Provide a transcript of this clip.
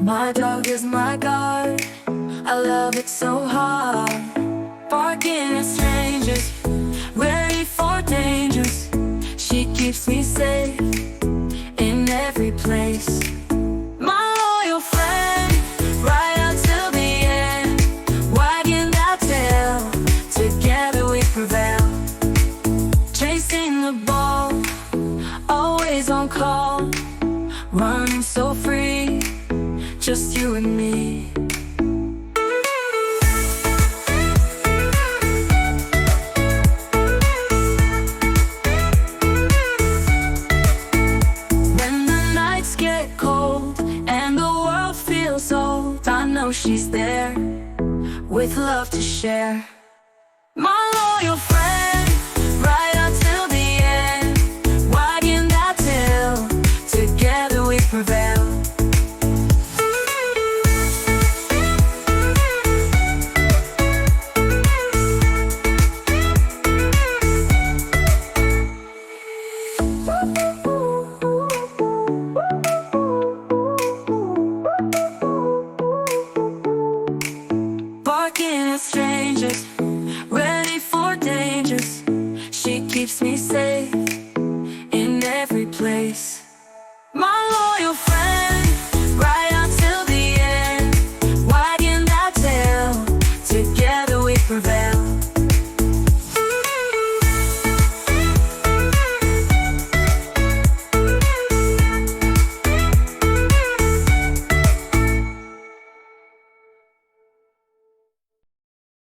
My dog is my guard, I love it so hard. Barking at strangers, ready for dangers. She keeps me safe in every place. My loyal friend, right until the end. Wagging that tail, together we prevail. Chasing the ball, always on call. Running so free, just you and me. When the nights get cold and the world feels old, I know she's there with love to share.